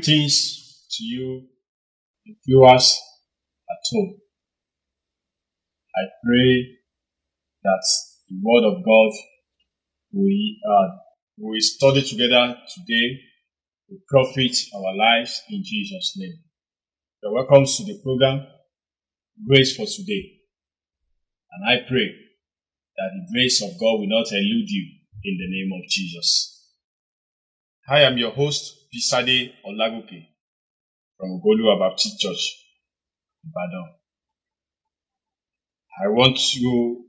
Greetings to you, the viewers at home. I pray that the Word of God we study together today will profit our lives in Jesus' name. You're welcome to the program, Grace for Today. And I pray that the grace of God will not elude you in the name of Jesus. I am your host, Bisade Olagoke from Ogoluwa Baptist Church, Ibadan. I want to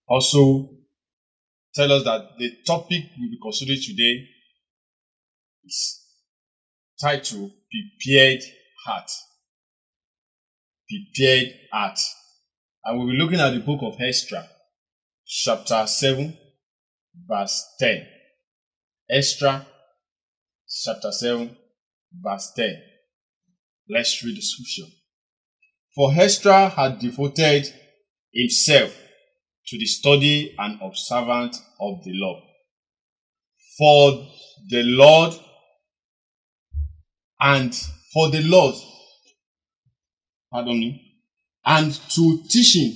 also tell us that the topic we'll be considering today is titled Prepared Heart. Prepared Heart. And we'll be looking at the book of Ezra, chapter 7, verse 10. Ezra, chapter 7, verse 10. Let's read the scripture. For Ezra had devoted himself to the study and observance of the law. For the Lord and to teaching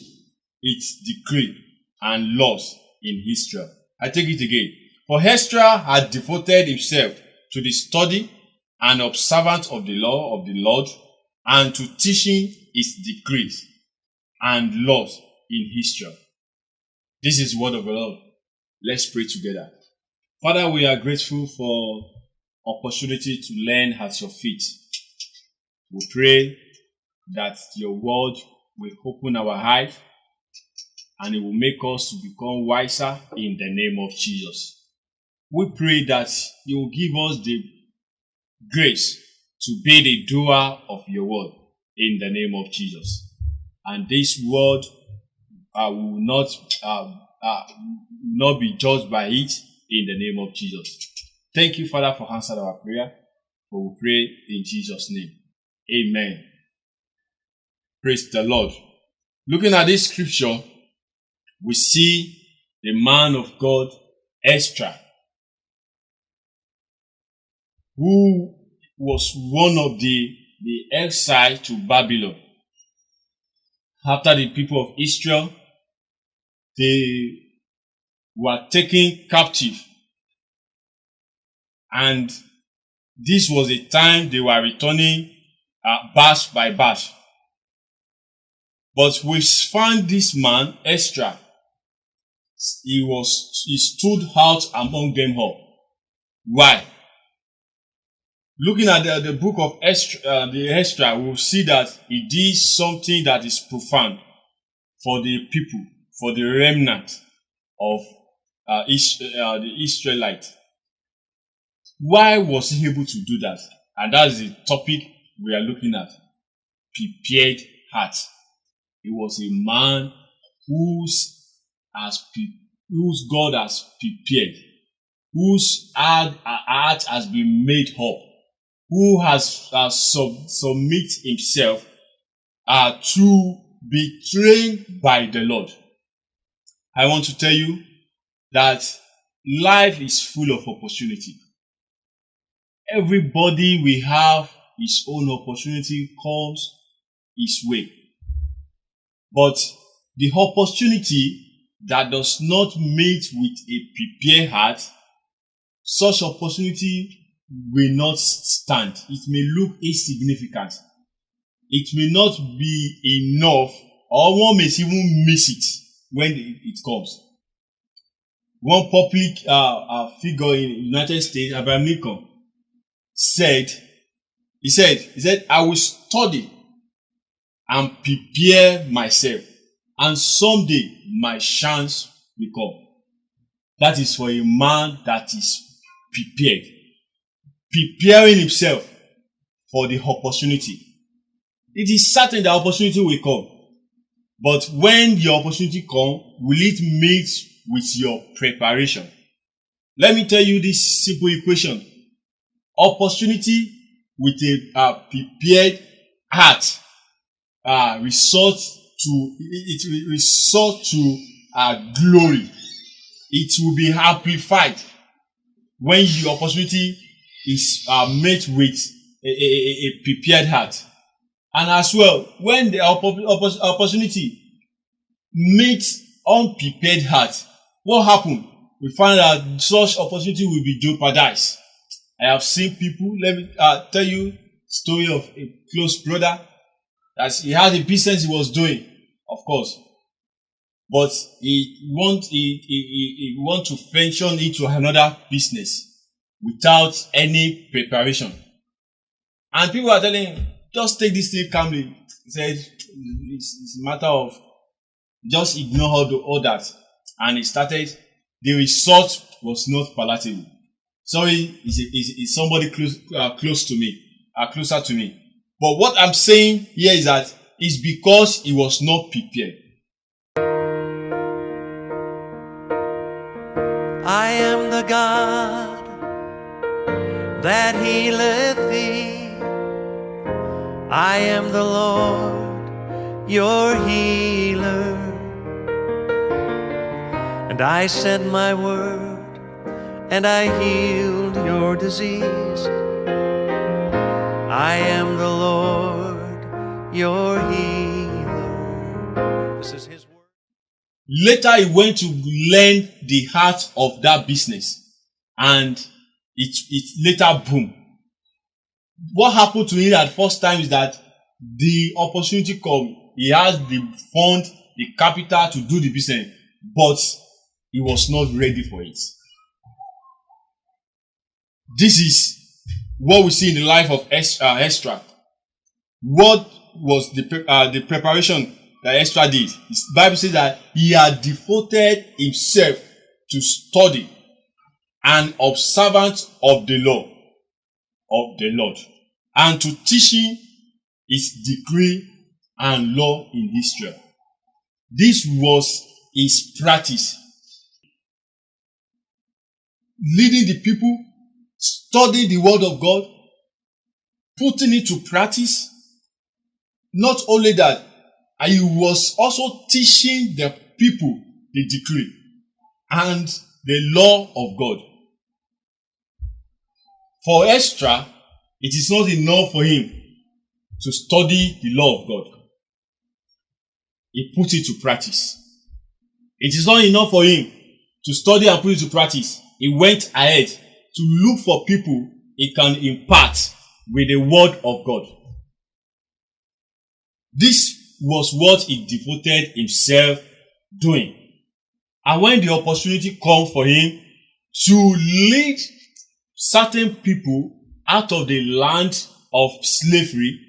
its decree and laws in Israel. I take it again. For Ezra had devoted himself to the study and observance of the law of the Lord and to teaching its decrees and laws in Israel. This is the word of the Lord. Let's pray together. Father, we are grateful for opportunity to learn at your feet. We pray that your word will open our eyes and it will make us to become wiser in the name of Jesus. We pray that you will give us the grace to be the doer of your word in the name of Jesus. And this word will not be judged by it in the name of Jesus. Thank you, Father, for answering our prayer. For we pray in Jesus' name. Amen. Praise the Lord. Looking at this scripture, we see the man of God, Ezra, who was one of the exile to Babylon. After the people of Israel, they were taken captive. And this was a time they were returning batch by batch. But we found this man, Ezra. He stood out among them all. Why? Looking at the book of Ezra, we'll see that he did something that is profound for the people, for the remnant of the Israelites. Why was he able to do that? And that's the topic we are looking at. Prepared heart. He was a man whose God has prepared, whose heart has been made up, who has submit himself to be trained by the Lord. I want to tell you that life is full of opportunity. Everybody will have his own opportunity comes his way. But the opportunity that does not meet with a prepared heart, such opportunity will not stand. It may look insignificant. It may not be enough, or one may even miss it when it comes. One public figure in the United States, Abraham Lincoln, said, I will study and prepare myself, and someday my chance will come. That is for a man that is prepared. Preparing himself for the opportunity. It is certain the opportunity will come. But when the opportunity comes, will it meet with your preparation? Let me tell you this simple equation. Opportunity with a prepared heart resort to glory. It will be amplified when the opportunity is met with a prepared heart. And as well, when the opportunity meets unprepared heart, what happened? We find that such opportunity will be jeopardized. I have seen people, let me tell you story of a close brother that he had a business he was doing, of course, but he want to venture into another business without any preparation. And people are telling him, just take this thing calmly. He said, it's a matter of just ignore all that. And he started, the result was not palatable. Sorry, is somebody close to me, closer to me. But what I'm saying here is that it's because he was not prepared. I am the God that healeth thee. I am the Lord, your healer. And I sent my word, and I healed your disease. I am the Lord, your healer. This is his word. Later he went to learn the heart of that business, and it later boomed. What happened to him at first time is that the opportunity come. He has the fund, the capital to do the business, but he was not ready for it. This is what we see in the life of Ezra. What was the preparation that Ezra did? The Bible says that he had devoted himself to study and observance of the law of the Lord, and to teaching his decree and law in Israel. This was his practice. Leading the people, studying the word of God, putting it to practice. Not only that, he was also teaching the people the decree and the law of God. For Ezra, it is not enough for him to study the law of God. He put it to practice. It is not enough for him to study and put it to practice. He went ahead to look for people he can impart with the word of God. This was what he devoted himself doing. And when the opportunity comes for him to lead certain people out of the land of slavery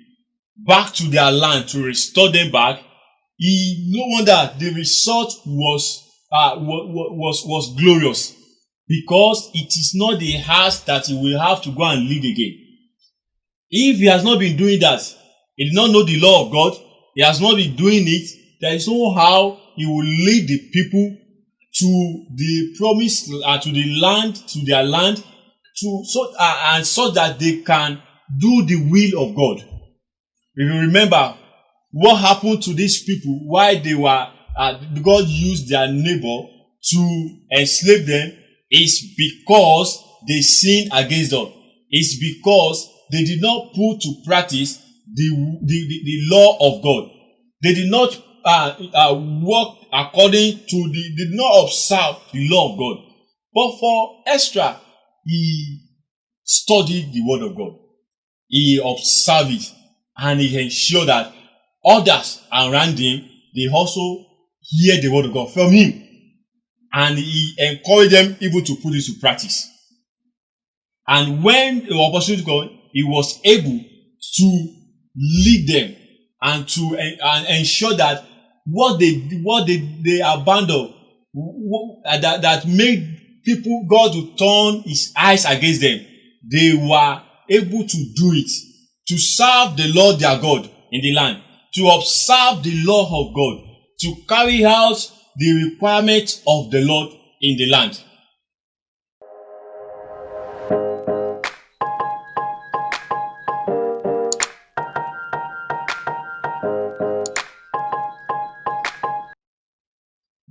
back to their land, to restore them back, no wonder the result was glorious, because it is not the heart that he will have to go and lead again. If he has not been doing that, he did not know the law of God, he has not been doing it, there is no how he will lead the people to the promise, to the land, to their land, so that they can do the will of God. If you remember what happened to these people, why they were God used their neighbor to enslave them, is because they sinned against God. It's because they did not put to practice the law of God. They did not work according to did not observe the law of God. But for Ezra, he studied the word of God. He observed it, and he ensured that others around him, they also hear the word of God from him. And he encouraged them even to put it to practice. And when the opportunity came, he was able to lead them and to ensure that what they abandoned, that made people, God to turn his eyes against them, they were able to do it, to serve the Lord their God in the land, to observe the law of God, to carry out the requirements of the Lord in the land.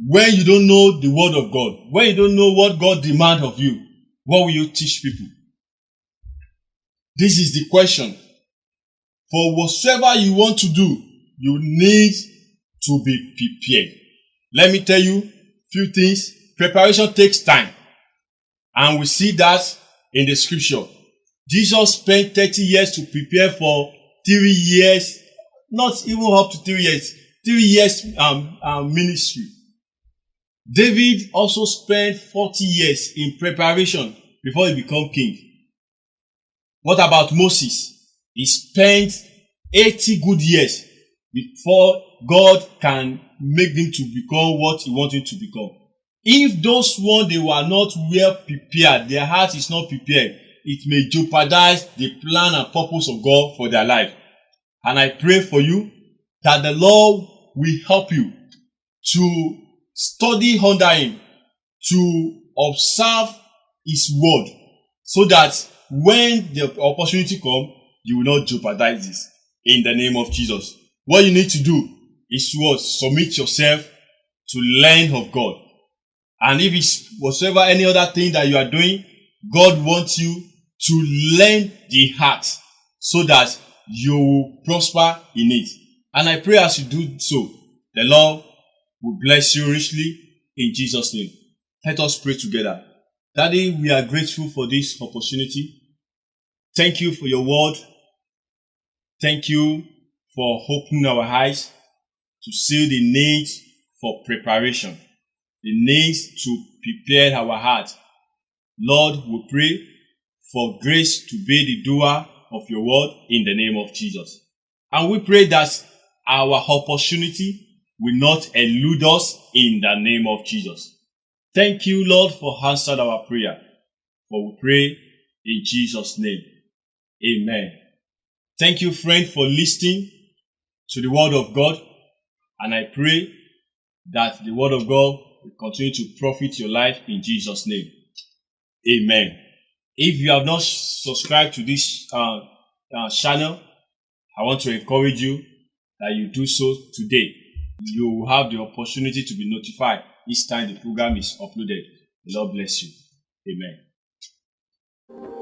When you don't know the word of God, when you don't know what God demands of you, what will you teach people? This is the question. For whatsoever you want to do, you need to be prepared. Let me tell you few things. Preparation takes time. And we see that in the scripture. Jesus spent 30 years to prepare for 3 years, not even up to 3 years, 3 years ministry. David also spent 40 years in preparation before he became king. What about Moses? He spent 80 good years before God can make them to become what he wanted to become. If those ones, they were not well prepared, their heart is not prepared, it may jeopardize the plan and purpose of God for their life. And I pray for you that the Lord will help you to study under him, to observe his word, so that when the opportunity comes, you will not jeopardize this. In the name of Jesus. What you need to do is to submit yourself to learn of God. And if it's whatsoever any other thing that you are doing, God wants you to learn the heart so that you will prosper in it. And I pray as you do so, the Lord will bless you richly in Jesus' name. Let us pray together. Daddy, we are grateful for this opportunity. Thank you for your word. Thank you for opening our eyes to see the needs for preparation, the needs to prepare our heart. Lord, we pray for grace to be the doer of your word in the name of Jesus. And we pray that our opportunity will not elude us in the name of Jesus. Thank you, Lord, for answering our prayer. For we pray in Jesus' name. Amen. Thank you, friend, for listening to the word of God. And I pray that the word of God will continue to profit your life in Jesus' name. Amen. If you have not subscribed to this channel, I want to encourage you that you do so today. You will have the opportunity to be notified each time the program is uploaded. The Lord bless you. Amen.